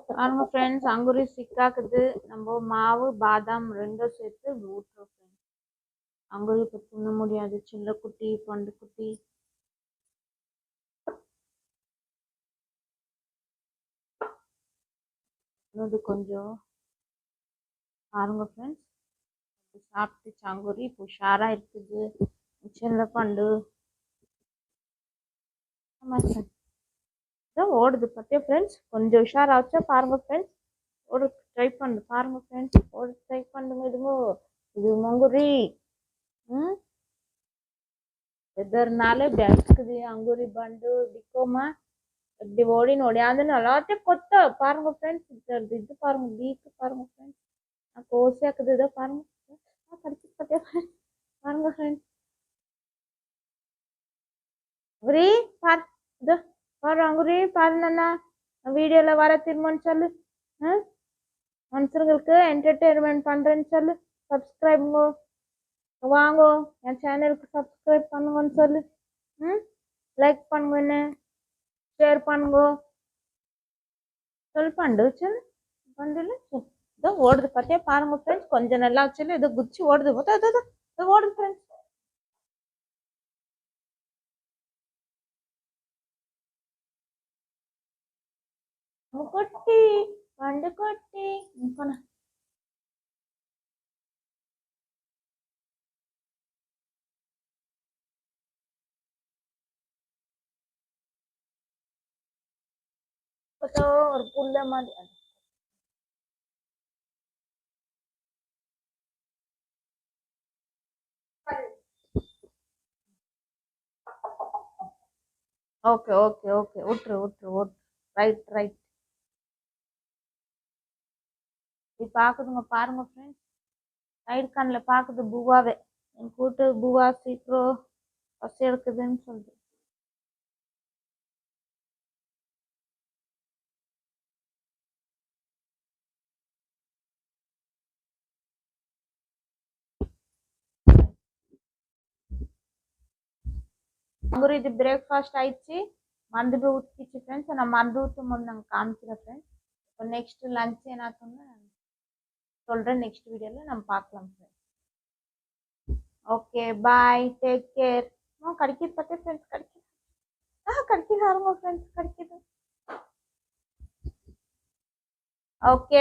பாருங்க ஃப்ரெண்ட்ஸ், அங்குரி சிக்காக்குது. நம்ம மாவு பாதாம் ரெண்டும் சேர்த்து ஊற்றுறோம் ஃப்ரெண்ட்ஸ். அங்குரி இப்போ தின்ன முடியாது, சின்ன குட்டி பண்டு குட்டி. இது கொஞ்சம் பாருங்க ஃப்ரெண்ட்ஸ், சாப்பிட்டு சங்குரி இப்போ உஷாரா இருக்குது. சின்ன பண்டு ஆமாம் ஃப்ரெண்ட்ஸ், இதான் ஓடுது பார்த்தியா ஃப்ரெண்ட்ஸ். கொஞ்சம் உஷாராச்சா பாருங்க ஃப்ரெண்ட்ஸ். ஓட ட்ரை பண்ணு பாருங்க ஃப்ரெண்ட்ஸ், ஓட ட்ரை பண்ணுங்க. இதுங்கோ இது மங்குரி. ம் ಎದರ್ನಾಲೆ ಬೆಳಕದಿ ಅಂಗೂರಿ ಬಂಡು ಬಿಕ್ಕೋಮ அப்படி ஓடி ஓடி அந்த எல்லாத்தையும் கொத்த பாருங்க ஃப்ரெண்ட்ஸ். இது பாருங்க பீக்கு பாருங்க ஃப்ரெண்ட்ஸ். கோசியாக்குது இதை பாருங்க. கடிச்சு பார்த்தியா ஃப்ரெண்ட்ஸ். பாருங்க ஃப்ரெண்ட்ஸ். அங்குரி பார், இது பாரு அங்குரி பாருண்ணா. வீடியோல வர திரும்பன்னு சொல்லு. மனுஷங்களுக்கு என்டர்டெயின்மெண்ட் பண்றேன்னு சொல்லு. சப்ஸ்கிரைபுங்க வாங்கோ, என் சேனலுக்கு சப்ஸ்கிரைப் பண்ணுங்கன்னு சொல்லு. லைக் பண்ணுங்க, ஷேர் பண்ணுங்க சொல்லு. பண்டு சொல்லு பண்டுல இதோ ஓடுது பார்த்தியா பாருங்க ஃப்ரெண்ட்ஸ். கொஞ்சம் நல்லா சொல்லு. இதோ குச்சி ஓடுது பார்த்தா, இதோ ஓடுது ஃப்ரெண்ட்ஸ். குட்டி பண்டு குட்டி போன ஒரு புள்ள மாதிரி. ஓகே ஓகே ஓகே, விட்டுரு விட்டுரு விட்டுரு. Right right. இது பாக்குதுங்க பாருங்க ஃப்ரெண்ட்ஸ். சைடு கண்ணில் பாக்குது பூவாவே. என் கூட்டு பூவா சீக்கிரம் பசி எடுக்குதுன்னு சொல்லுது. அங்குரி இது பிரேக்ஃபாஸ்ட் ஆயிடுச்சு. மருந்து போய் ஊற்றிச்சு ஃப்ரெண்ட்ஸ். நான் மருந்து ஊற்றும் போது நாங்கள் காமிக்கிறேன் ஃப்ரெண்ட்ஸ். இப்போ நெக்ஸ்ட் லஞ்ச் என்னாக்குன்னு சொல்கிறேன். நெக்ஸ்ட் வீடியோவில் நம்ம பார்க்கலாம் friends. Okay bye, take care. கடிக்கிது பார்த்தே ஃப்ரெண்ட்ஸ், கடிக்கிது. கடிக்கிது ஆரம்பம் ஃப்ரெண்ட்ஸ், கடிக்கிது. ஓகே.